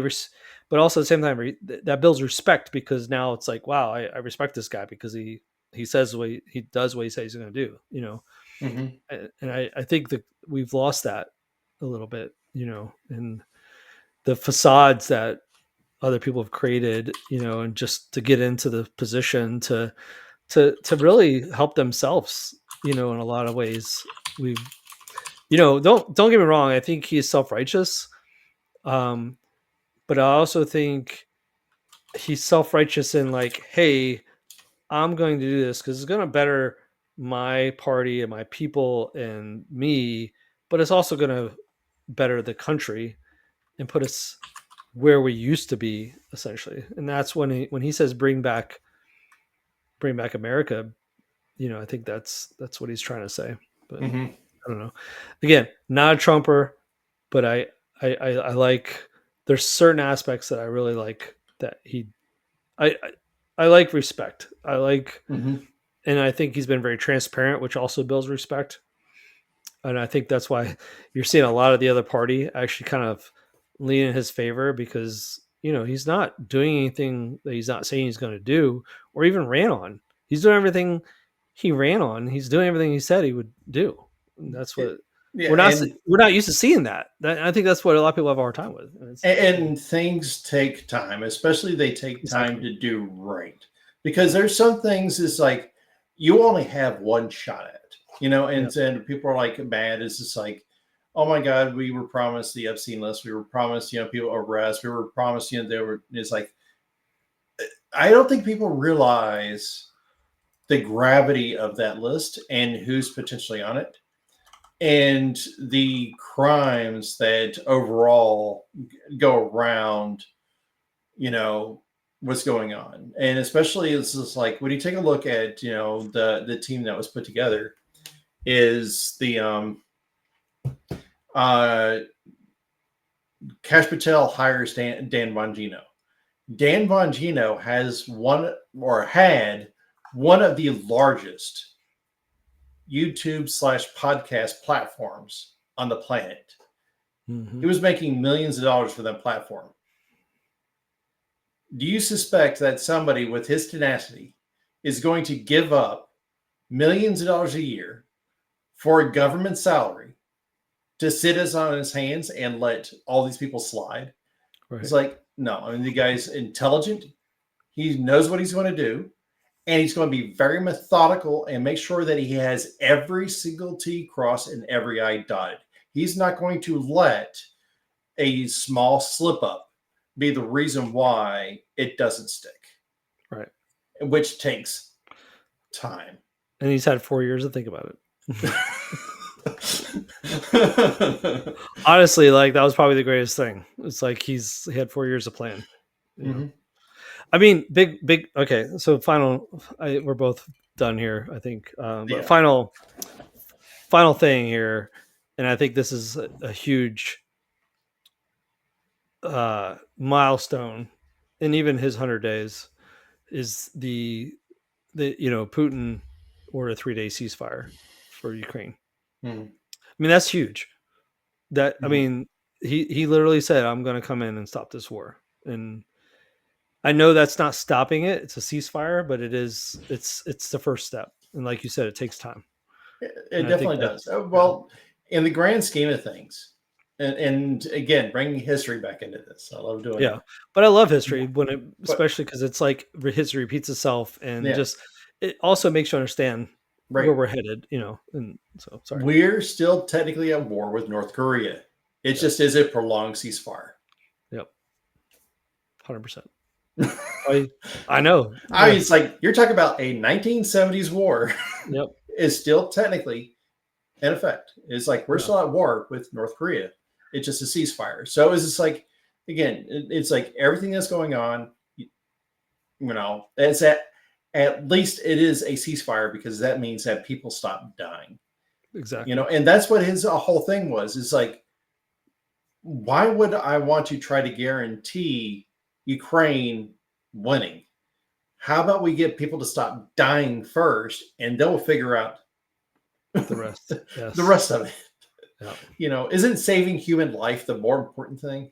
Speaker 1: but also at the same time, that builds respect, because now it's like, wow, I respect this guy because he says he does what he says he's going to do, And I think that we've lost that a little bit, and the facades that other people have created, and just to get into the position to really help themselves, in a lot of ways. We've, don't get me wrong. I think he's self-righteous. but I also think he's self-righteous in like, hey, I'm going to do this because it's going to better my party and my people and me, but it's also going to better the country and put us where we used to be, essentially. And that's when he says bring back America. I think that's what he's trying to say. But
Speaker 2: Mm-hmm.
Speaker 1: I don't know. Again, not a Trumper, but I like. There's certain aspects that I really like that he. I like respect. I like,
Speaker 2: Mm-hmm.
Speaker 1: and I think he's been very transparent, which also builds respect. And I think that's why you're seeing a lot of the other party actually kind of lean in his favor because he's not doing anything that he's not saying he's going to do or even ran on. He's doing everything he ran on. He's doing everything he said he would do. And that's what
Speaker 2: Yeah,
Speaker 1: we're not used to seeing that. I think that's what a lot of people have a hard time with.
Speaker 2: and things take time, especially they take time
Speaker 1: Exactly.
Speaker 2: to do right, because there's some things it's like you only have one shot at it,
Speaker 1: Yeah.
Speaker 2: and people are like mad. It's just like, oh my god, we were promised the Epstein list, we were promised people arrest, we were promised there were. It's like I don't think people realize the gravity of that list and who's potentially on it and the crimes that overall go around, what's going on. And especially it's just like when you take a look at, the team that was put together is the uh Cash Patel hires Dan Bongino. Dan Bongino has had one of the largest YouTube/podcast platforms on the planet.
Speaker 1: Mm-hmm.
Speaker 2: He was making millions of dollars for that platform. Do you suspect that somebody with his tenacity is going to give up millions of dollars a year for a government salary to sit us on his hands and let all these people slide?
Speaker 1: Right.
Speaker 2: It's like, no. I mean, the guy's intelligent. He knows what he's going to do. And he's going to be very methodical and make sure that he has every single T crossed and every I dotted. He's not going to let a small slip up be the reason why it doesn't stick.
Speaker 1: Right.
Speaker 2: Which takes time.
Speaker 1: And he's had 4 years to think about it. Honestly, like that was probably the greatest thing. It's like he had 4 years of plan.
Speaker 2: Mm-hmm.
Speaker 1: I mean, big. Okay, so we're both done here, I think. But
Speaker 2: Yeah.
Speaker 1: final thing here, and I think this is a huge milestone, and even his 100 days is the Putin ordered a 3-day ceasefire for Ukraine.
Speaker 2: Mm-hmm.
Speaker 1: I mean, that's huge. That
Speaker 2: Mm-hmm.
Speaker 1: I mean, he literally said, "I'm going to come in and stop this war," and I know that's not stopping it. It's a ceasefire, but it's the first step. And like you said, it takes time.
Speaker 2: It definitely does. Well, in the grand scheme of things, and again, bringing history back into this, I love doing
Speaker 1: yeah.
Speaker 2: it.
Speaker 1: But I love history especially because it's like history repeats itself, and just it also makes you understand where we're headed. And so sorry,
Speaker 2: we're still technically at war with North Korea. It just is a prolonged ceasefire.
Speaker 1: Yep, 100%. I know.
Speaker 2: I mean, it's like you're talking about a 1970s war.
Speaker 1: Yep.
Speaker 2: Is still technically in effect. It's like we're still at war with North Korea. It's just a ceasefire. So it's just like, again, it's like everything that's going on, it's at least it is a ceasefire because that means that people stop dying.
Speaker 1: Exactly.
Speaker 2: And that's what his whole thing was. It's like, why would I want to try to guarantee Ukraine winning? How about we get people to stop dying first, and they'll figure out
Speaker 1: the rest. Yes.
Speaker 2: The rest of it.
Speaker 1: Yeah.
Speaker 2: Isn't saving human life the more important thing?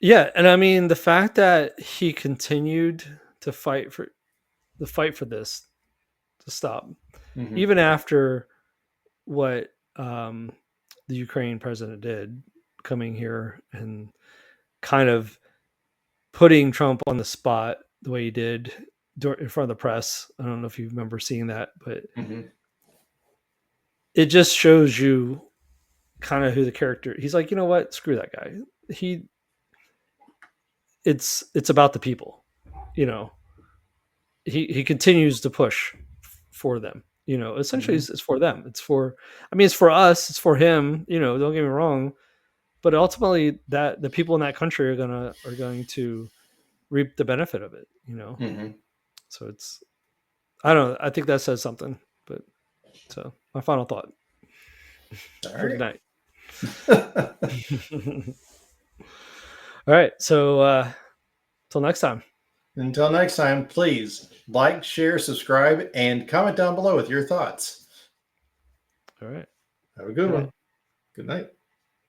Speaker 1: Yeah, and I mean the fact that he continued to fight for this to stop, even after what the Ukraine president did, coming here and kind of putting Trump on the spot the way he did in front of the press. I don't know if you remember seeing that, but it just shows you kind of who the character. He's like, you know what? Screw that guy. it's about the people. You know, he continues to push for them. You know, essentially, it's for them. It's for, I mean, it's for us. It's for him. You know, don't get me wrong, but ultimately, that the people in that country are going to reap the benefit of it. You know, so it's, I don't know. I think that says something. But so my final thought for tonight. All right. So till next time.
Speaker 2: Until next time, please like, share, subscribe, and comment down below with your thoughts.
Speaker 1: All right.
Speaker 2: Have a good one. Good night.